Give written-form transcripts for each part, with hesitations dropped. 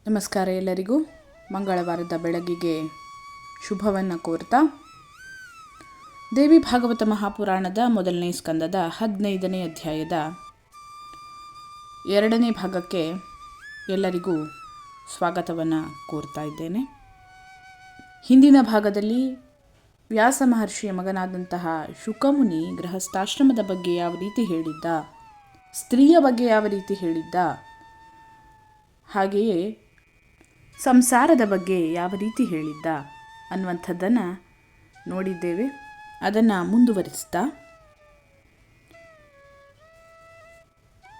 ನಮಸ್ಕಾರ ಎಲ್ಲರಿಗೂ. ಮಂಗಳವಾರದ ಬೆಳಗಿಗೆ ಶುಭವನ್ನು ಕೋರ್ತಾ ದೇವಿ ಭಾಗವತ ಮಹಾಪುರಾಣದ ಮೊದಲನೇ ಸ್ಕಂದದ 15ನೇ ಅಧ್ಯಾಯದ 2ನೇ ಭಾಗಕ್ಕೆ ಎಲ್ಲರಿಗೂ ಸ್ವಾಗತವನ್ನು ಕೋರ್ತಾ ಇದ್ದೇನೆ. ಹಿಂದಿನ ಭಾಗದಲ್ಲಿ ವ್ಯಾಸ ಮಹರ್ಷಿಯ ಮಗನಾದಂತಹ ಶುಕಮುನಿ ಗೃಹಸ್ಥಾಶ್ರಮದ ಬಗ್ಗೆ ಯಾವ ರೀತಿ ಹೇಳಿದ್ದ, ಸ್ತ್ರೀಯ ಬಗ್ಗೆ ಯಾವ ರೀತಿ ಹೇಳಿದ್ದ, ಹಾಗೆಯೇ ಸಂಸಾರದ ಬಗ್ಗೆ ಯಾವ ರೀತಿ ಹೇಳಿದ್ದ ಅನ್ನುವಂಥದ್ದನ್ನು ನೋಡಿದ್ದೇವೆ. ಅದನ್ನು ಮುಂದುವರಿಸ್ತಾ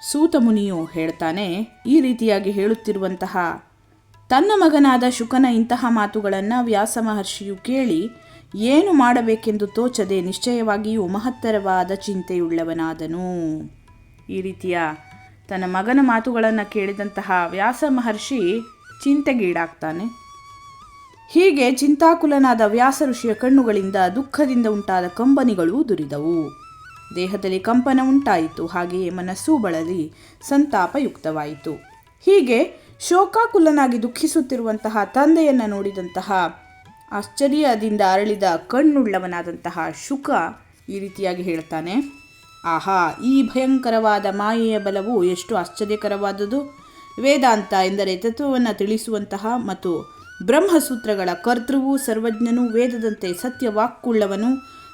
ಸೂತ ಮುನಿಯು ಹೇಳ್ತಾನೆ, ಈ ರೀತಿಯಾಗಿ ಹೇಳುತ್ತಿರುವಂತಹ ತನ್ನ ಮಗನಾದ ಶುಕನ ಇಂತಹ ಮಾತುಗಳನ್ನು ವ್ಯಾಸ ಮಹರ್ಷಿಯು ಕೇಳಿ ಏನು ಮಾಡಬೇಕೆಂದು ತೋಚದೆ ನಿಶ್ಚಯವಾಗಿಯೂ ಮಹತ್ತರವಾದ ಚಿಂತೆಯುಳ್ಳವನಾದನು. ಈ ರೀತಿಯ ತನ್ನ ಮಗನ ಮಾತುಗಳನ್ನು ಕೇಳಿದಂತಹ ವ್ಯಾಸ ಮಹರ್ಷಿ ಚಿಂತೆಗೀಡಾಗ್ತಾನೆ. ಹೀಗೆ ಚಿಂತಾಕುಲನಾದ ವ್ಯಾಸ ಋಷಿಯ ಕಣ್ಣುಗಳಿಂದ ದುಃಖದಿಂದ ಉಂಟಾದ ಕಂಬನಿಗಳು ದುರಿದವು. ದೇಹದಲ್ಲಿ ಕಂಪನ ಉಂಟಾಯಿತು, ಹಾಗೆಯೇ ಮನಸ್ಸು ಬಳಲಿ ಸಂತಾಪಯುಕ್ತವಾಯಿತು. ಹೀಗೆ ಶೋಕಾಕುಲನಾಗಿ ದುಃಖಿಸುತ್ತಿರುವಂತಹ ತಂದೆಯನ್ನು ನೋಡಿದಂತಹ ಆಶ್ಚರ್ಯದಿಂದ ಅರಳಿದ ಕಣ್ಣುಳ್ಳವನಾದಂತಹ ಶುಕ ಈ ರೀತಿಯಾಗಿ ಹೇಳ್ತಾನೆ, ಆಹಾ, ಈ ಭಯಂಕರವಾದ ಮಾಯೆಯ ಬಲವು ಎಷ್ಟು ಆಶ್ಚರ್ಯಕರವಾದುದು. ವೇದಾಂತ ಎಂದರೆ ತತ್ವವನ್ನು ತಿಳಿಸುವಂತಹ ಮತ್ತು ಬ್ರಹ್ಮಸೂತ್ರಗಳ ಕರ್ತೃವು, ಸರ್ವಜ್ಞನು, ವೇದದಂತೆ ಸತ್ಯವಾಕ್ಕುಳ್ಳವನು,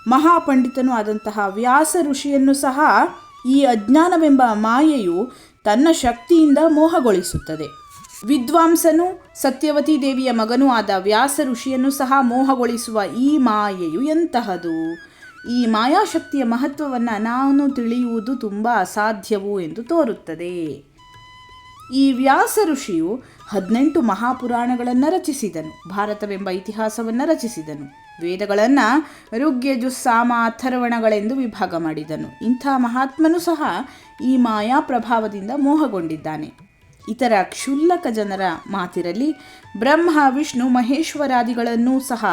ಮಹಾಪಂಡಿತನೂ ಆದಂತಹ ವ್ಯಾಸ ಋಷಿಯನ್ನು ಸಹ ಈ ಅಜ್ಞಾನವೆಂಬ ಮಾಯೆಯು ತನ್ನ ಶಕ್ತಿಯಿಂದ ಮೋಹಗೊಳಿಸುತ್ತದೆ. ವಿದ್ವಾಂಸನು, ಸತ್ಯವತಿ ದೇವಿಯ ಮಗನೂ ಆದ ವ್ಯಾಸ ಋಷಿಯನ್ನು ಸಹ ಮೋಹಗೊಳಿಸುವ ಈ ಮಾಯೆಯು ಎಂತಹದು? ಈ ಮಾಯಾಶಕ್ತಿಯ ಮಹತ್ವವನ್ನು ನಾನು ತಿಳಿಯುವುದು ತುಂಬ ಅಸಾಧ್ಯವು ಎಂದು ತೋರುತ್ತದೆ. ಈ ವ್ಯಾಸ ಋಷಿಯು 18 ಮಹಾಪುರಾಣಗಳನ್ನು ರಚಿಸಿದನು. ಭಾರತವೆಂಬ ಇತಿಹಾಸವನ್ನು ರಚಿಸಿದನು. ವೇದಗಳನ್ನು ಋಗ್ಯಜು ಸಾಮ ಅಥರ್ವಣಗಳೆಂದು ವಿಭಾಗ ಮಾಡಿದನು. ಇಂಥ ಮಹಾತ್ಮನು ಸಹ ಈ ಮಾಯಾ ಪ್ರಭಾವದಿಂದ ಮೋಹಗೊಂಡಿದ್ದಾನೆ. ಇತರ ಕ್ಷುಲ್ಲಕ ಜನರ ಮಾತಿರಲಿ, ಬ್ರಹ್ಮ, ವಿಷ್ಣು, ಮಹೇಶ್ವರಾದಿಗಳನ್ನೂ ಸಹ,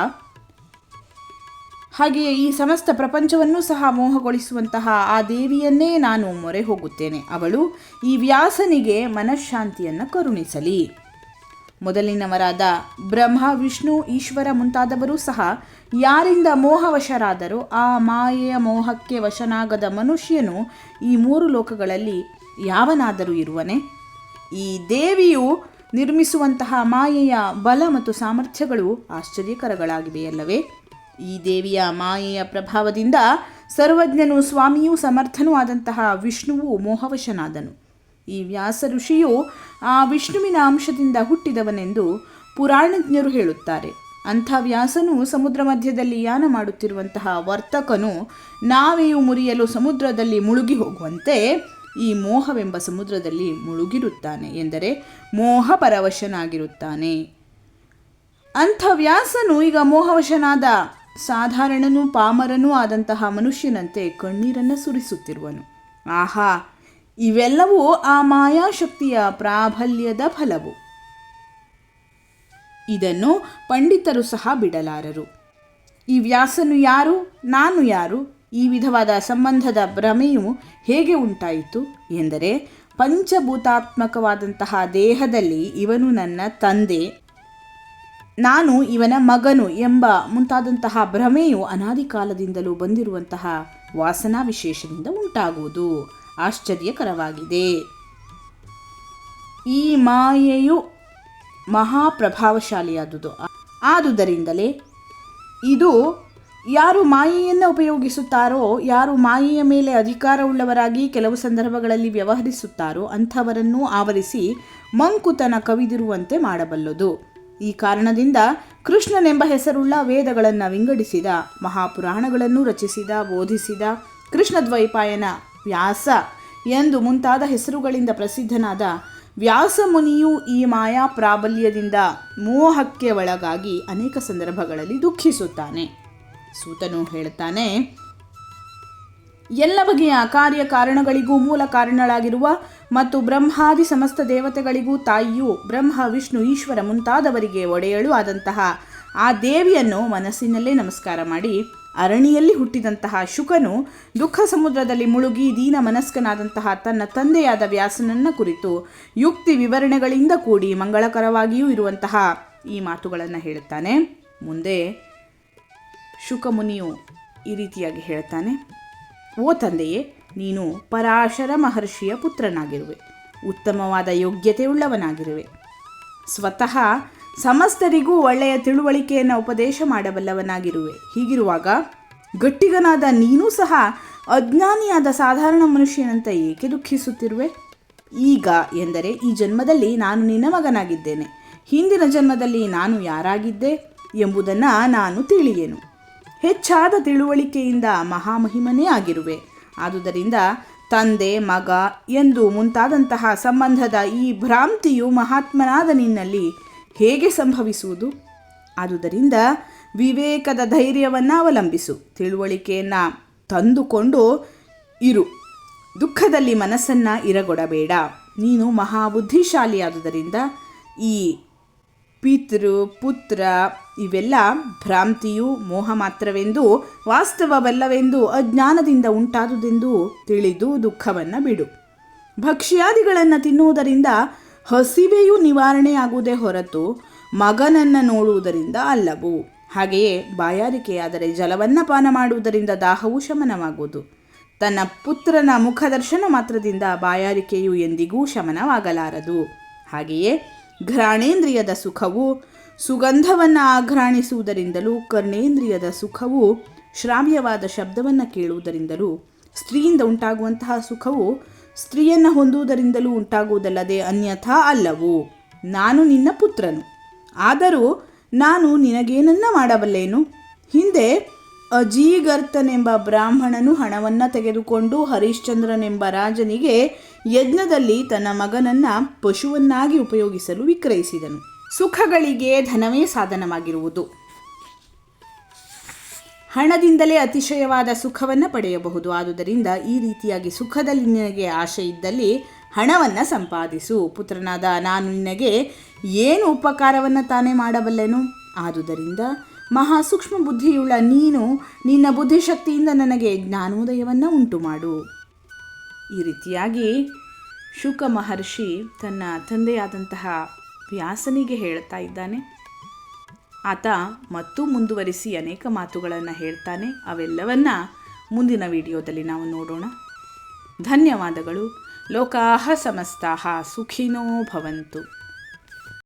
ಹಾಗೆಯೇ ಈ ಸಮಸ್ತ ಪ್ರಪಂಚವನ್ನೂ ಸಹ ಮೋಹಗೊಳಿಸುವಂತಹ ಆ ದೇವಿಯನ್ನೇ ನಾನು ಮೊರೆ ಹೋಗುತ್ತೇನೆ. ಅವಳು ಈ ವ್ಯಾಸನಿಗೆ ಮನಃಶಾಂತಿಯನ್ನು ಕರುಣಿಸಲಿ. ಮೊದಲಿನವರಾದ ಬ್ರಹ್ಮ, ವಿಷ್ಣು, ಈಶ್ವರ ಮುಂತಾದವರೂ ಸಹ ಯಾರಿಂದ ಮೋಹವಶರಾದರೋ ಆ ಮಾಯೆಯ ಮೋಹಕ್ಕೆ ವಶನಾಗದ ಮನುಷ್ಯನು ಈ 3 ಲೋಕಗಳಲ್ಲಿ ಯಾವನಾದರೂ ಇರುವನೇ? ಈ ದೇವಿಯು ನಿರ್ಮಿಸುವಂತಹ ಮಾಯೆಯ ಬಲ ಮತ್ತು ಸಾಮರ್ಥ್ಯಗಳು ಆಶ್ಚರ್ಯಕರಗಳಾಗಿವೆಯಲ್ಲವೇ? ಈ ದೇವಿಯ ಮಾಯೆಯ ಪ್ರಭಾವದಿಂದ ಸರ್ವಜ್ಞನೂ ಸ್ವಾಮಿಯೂ ಸಮರ್ಥನೂ ಆದಂತಹ ವಿಷ್ಣುವು ಮೋಹವಶನಾದನು. ಈ ವ್ಯಾಸ ಋಷಿಯು ಆ ವಿಷ್ಣುವಿನ ಅಂಶದಿಂದ ಹುಟ್ಟಿದವನೆಂದು ಪುರಾಣಜ್ಞರು ಹೇಳುತ್ತಾರೆ. ಅಂಥ ವ್ಯಾಸನು ಸಮುದ್ರ ಮಧ್ಯದಲ್ಲಿ ಯಾನ ಮಾಡುತ್ತಿರುವಂತಹ ವರ್ತಕನು ನಾವೆಯು ಮುರಿಯಲು ಸಮುದ್ರದಲ್ಲಿ ಮುಳುಗಿ ಹೋಗುವಂತೆ ಈ ಮೋಹವೆಂಬ ಸಮುದ್ರದಲ್ಲಿ ಮುಳುಗಿರುತ್ತಾನೆ, ಎಂದರೆ ಮೋಹ ಪರವಶನಾಗಿರುತ್ತಾನೆ. ಅಂಥ ವ್ಯಾಸನು ಈಗ ಮೋಹವಶನಾದ ಸಾಧಾರಣನೂ ಪಾಮರನೂ ಆದಂತಹ ಮನುಷ್ಯನಂತೆ ಕಣ್ಣೀರನ್ನು ಸುರಿಸುತ್ತಿರುವನು. ಆಹಾ, ಇವೆಲ್ಲವೂ ಆ ಮಾಯಾಶಕ್ತಿಯ ಪ್ರಾಬಲ್ಯದ ಫಲವು. ಇದನ್ನು ಪಂಡಿತರು ಸಹ ಬಿಡಲಾರರು. ಈ ವ್ಯಾಸನು ಯಾರು, ನಾನು ಯಾರು, ಈ ವಿಧವಾದ ಸಂಬಂಧದ ಭ್ರಮೆಯು ಹೇಗೆ ಉಂಟಾಯಿತು ಎಂದರೆ, ಪಂಚಭೂತಾತ್ಮಕವಾದಂತಹ ದೇಹದಲ್ಲಿ ಇವನು ನನ್ನ ತಂದೆ, ನಾನು ಇವನ ಮಗನು ಎಂಬ ಮುಂತಾದಂತಹ ಭ್ರಮೆಯು ಅನಾದಿ ಕಾಲದಿಂದಲೂ ಬಂದಿರುವಂತಹ ವಾಸನಾ ವಿಶೇಷದಿಂದ ಉಂಟಾಗುವುದು ಆಶ್ಚರ್ಯಕರವಾಗಿದೆ. ಈ ಮಾಯೆಯು ಮಹಾಪ್ರಭಾವಶಾಲಿಯಾದುದು. ಆದುದರಿಂದಲೇ ಇದು ಯಾರು ಮಾಯೆಯನ್ನು ಉಪಯೋಗಿಸುತ್ತಾರೋ, ಯಾರು ಮಾಯೆಯ ಮೇಲೆ ಅಧಿಕಾರವುಳ್ಳವರಾಗಿ ಕೆಲವು ಸಂದರ್ಭಗಳಲ್ಲಿ ವ್ಯವಹರಿಸುತ್ತಾರೋ ಅಂಥವರನ್ನು ಆವರಿಸಿ ಮಂಕುತನ ಕವಿದಿರುವಂತೆ ಮಾಡಬಲ್ಲದು. ಈ ಕಾರಣದಿಂದ ಕೃಷ್ಣನೆಂಬ ಹೆಸರುಳ್ಳ ವೇದಗಳನ್ನು ವಿಂಗಡಿಸಿದ, ಮಹಾಪುರಾಣಗಳನ್ನು ರಚಿಸಿದ, ಬೋಧಿಸಿದ ಕೃಷ್ಣದ್ವೈಪಾಯನ ವ್ಯಾಸ ಎಂದು ಮುಂತಾದ ಹೆಸರುಗಳಿಂದ ಪ್ರಸಿದ್ಧನಾದ ವ್ಯಾಸ ಮುನಿಯು ಈ ಮಾಯಾ ಪ್ರಾಬಲ್ಯದಿಂದ ಮೋಹಕ್ಕೆ ಒಳಗಾಗಿ ಅನೇಕ ಸಂದರ್ಭಗಳಲ್ಲಿ ದುಃಖಿಸುತ್ತಾನೆ. ಸೂತನು ಹೇಳ್ತಾನೆ, ಎಲ್ಲ ಬಗೆಯ ಕಾರ್ಯಕಾರಣಗಳಿಗೂ ಮೂಲ ಕಾರಣಳಾಗಿರುವ ಮತ್ತು ಬ್ರಹ್ಮಾದಿ ಸಮಸ್ತ ದೇವತೆಗಳಿಗೂ ತಾಯಿಯು, ಬ್ರಹ್ಮ, ವಿಷ್ಣು, ಈಶ್ವರ ಮುಂತಾದವರಿಗೆ ಒಡೆಯಳು ಆದಂತಹ ಆ ದೇವಿಯನ್ನು ಮನಸ್ಸಿನಲ್ಲೇ ನಮಸ್ಕಾರ ಮಾಡಿ ಅರಣಿಯಲ್ಲಿ ಹುಟ್ಟಿದಂತಹ ಶುಕನು ದುಃಖ ಸಮುದ್ರದಲ್ಲಿ ಮುಳುಗಿ ದೀನ ಮನಸ್ಕನಾದಂತಹ ತನ್ನ ತಂದೆಯಾದ ವ್ಯಾಸನನ್ನ ಕುರಿತು ಯುಕ್ತಿ ವಿವರಣೆಗಳಿಂದ ಕೂಡಿ ಮಂಗಳಕರವಾಗಿಯೂ ಇರುವಂತಹ ಈ ಮಾತುಗಳನ್ನು ಹೇಳುತ್ತಾನೆ. ಮುಂದೆ ಶುಕಮುನಿಯು ಈ ರೀತಿಯಾಗಿ ಹೇಳ್ತಾನೆ. ಓ ತಂದೆಯೇ, ನೀನು ಪರಾಶರ ಮಹರ್ಷಿಯ ಪುತ್ರನಾಗಿರುವೆ, ಉತ್ತಮವಾದ ಯೋಗ್ಯತೆಯುಳ್ಳವನಾಗಿರುವೆ, ಸ್ವತಃ ಸಮಸ್ತರಿಗೂ ಒಳ್ಳೆಯ ತಿಳುವಳಿಕೆಯನ್ನು ಉಪದೇಶ ಮಾಡಬಲ್ಲವನಾಗಿರುವೆ. ಹೀಗಿರುವಾಗ ಗಟ್ಟಿಗನಾದ ನೀನೂ ಸಹ ಅಜ್ಞಾನಿಯಾದ ಸಾಧಾರಣ ಮನುಷ್ಯನಂತ ಏಕೆ ದುಃಖಿಸುತ್ತಿರುವೆ? ಈಗ ಎಂದರೆ ಈ ಜನ್ಮದಲ್ಲಿ ನಾನು ನಿನ್ನ ಮಗನಾಗಿದ್ದೇನೆ, ಹಿಂದಿನ ಜನ್ಮದಲ್ಲಿ ನಾನು ಯಾರಾಗಿದ್ದೆ ಎಂಬುದನ್ನು ನಾನು ತಿಳಿಯೇನು. ಹೆಚ್ಚಾದ ತಿಳುವಳಿಕೆಯಿಂದ ಮಹಾಮಹಿಮನೇ ಆಗಿರುವೆ. ಆದುದರಿಂದ ತಂದೆ ಮಗ ಎಂದು ಮುಂತಾದಂತಹ ಸಂಬಂಧದ ಈ ಭ್ರಾಂತಿಯು ಮಹಾತ್ಮನಾದ ನಿನ್ನಲ್ಲಿ ಹೇಗೆ ಸಂಭವಿಸುವುದು? ಆದುದರಿಂದ ವಿವೇಕದ ಧೈರ್ಯವನ್ನು ಅವಲಂಬಿಸು, ತಿಳುವಳಿಕೆಯನ್ನು ತಂದುಕೊಂಡು ಇರು, ದುಃಖದಲ್ಲಿ ಮನಸ್ಸನ್ನು ಇರಗೊಡಬೇಡ. ನೀನು ಮಹಾಬುದ್ಧಿಶಾಲಿಯಾದುದರಿಂದ ಈ ಪಿತೃ ಪುತ್ರ ಇವೆಲ್ಲ ಭ್ರಾಂತಿಯು ಮೋಹ ಮಾತ್ರವೆಂದು, ವಾಸ್ತವವಲ್ಲವೆಂದು ಅಜ್ಞಾನದಿಂದ ಉಂಟಾದುದೆಂದು ತಿಳಿದು ದುಃಖವನ್ನು ಬಿಡು. ಭಕ್ಷ್ಯಾದಿಗಳನ್ನು ತಿನ್ನುವುದರಿಂದ ಹಸಿವೆಯೂ ನಿವಾರಣೆಯಾಗುವುದೇ ಹೊರತು ಮಗನನ್ನು ನೋಡುವುದರಿಂದ ಅಲ್ಲವು. ಹಾಗೆಯೇ ಬಾಯಾರಿಕೆಯಾದರೆ ಜಲವನ್ನು ಪಾನ ಮಾಡುವುದರಿಂದ ದಾಹವು ಶಮನವಾಗುವುದು. ತನ್ನ ಪುತ್ರನ ಮುಖದರ್ಶನ ಮಾತ್ರದಿಂದ ಬಾಯಾರಿಕೆಯು ಎಂದಿಗೂ ಶಮನವಾಗಲಾರದು. ಹಾಗೆಯೇ ಘ್ರಾಣೇಂದ್ರಿಯದ ಸುಖವು ಸುಗಂಧವನ್ನು ಆಘ್ರಾಣಿಸುವುದರಿಂದಲೂ, ಕರ್ಣೇಂದ್ರಿಯದ ಸುಖವು ಶ್ರಾವ್ಯವಾದ ಶಬ್ದವನ್ನು ಕೇಳುವುದರಿಂದಲೂ, ಸ್ತ್ರೀಯಿಂದ ಉಂಟಾಗುವಂತಹ ಸುಖವು ಸ್ತ್ರೀಯನ್ನು ಹೊಂದುವುದರಿಂದಲೂ ಉಂಟಾಗುವುದಲ್ಲದೆ ಅನ್ಯಥಾ ಅಲ್ಲವು. ನಾನು ನಿನ್ನ ಪುತ್ರನು, ಆದರೂ ನಾನು ನಿನಗೇನನ್ನ ಮಾಡಬಲ್ಲೇನು? ಹಿಂದೆ ಅಜೀಗರ್ತನೆಂಬ ಬ್ರಾಹ್ಮಣನು ಹಣವನ್ನು ತೆಗೆದುಕೊಂಡು ಹರಿಶ್ಚಂದ್ರನೆಂಬ ರಾಜನಿಗೆ ಯಜ್ಞದಲ್ಲಿ ತನ್ನ ಮಗನನ್ನು ಪಶುವನ್ನಾಗಿ ಉಪಯೋಗಿಸಲು ವಿಕ್ರಯಿಸಿದನು. ಸುಖಗಳಿಗೆ ಧನವೇ ಸಾಧನವಾಗಿರುವುದು. ಹಣದಿಂದಲೇ ಅತಿಶಯವಾದ ಸುಖವನ್ನು ಪಡೆಯಬಹುದು. ಆದುದರಿಂದ ಈ ರೀತಿಯಾಗಿ ಸುಖದಲ್ಲಿ ನಿನಗೆ ಆಶೆ ಇದ್ದಲ್ಲಿ ಹಣವನ್ನು ಸಂಪಾದಿಸು. ಪುತ್ರನಾದ ನಾನು ನಿನಗೆ ಏನು ಉಪಕಾರವನ್ನು ತಾನೇ ಮಾಡಬಲ್ಲೆನು? ಆದುದರಿಂದ ಮಹಾಸೂಕ್ಷ್ಮ ಬುದ್ಧಿಯುಳ್ಳ ನೀನು ನಿನ್ನ ಬುದ್ಧಿಶಕ್ತಿಯಿಂದ ನನಗೆ ಜ್ಞಾನೋದಯವನ್ನು ಉಂಟು ಮಾಡು. ಈ ರೀತಿಯಾಗಿ ಶುಕ ಮಹರ್ಷಿ ತನ್ನ ತಂದೆಯಾದಂತಹ ವ್ಯಾಸನಿಗೆ ಹೇಳ್ತಾ ಇದ್ದಾನೆ. ಆತ ಮತ್ತೂ ಮುಂದುವರಿಸಿ ಅನೇಕ ಮಾತುಗಳನ್ನು ಹೇಳ್ತಾನೆ. ಅವೆಲ್ಲವನ್ನ ಮುಂದಿನ ವಿಡಿಯೋದಲ್ಲಿ ನಾವು ನೋಡೋಣ. ಧನ್ಯವಾದಗಳು. ಲೋಕಾಃ ಸಮಸ್ತಾಃ ಸುಖಿನೋ ಭವಂತು.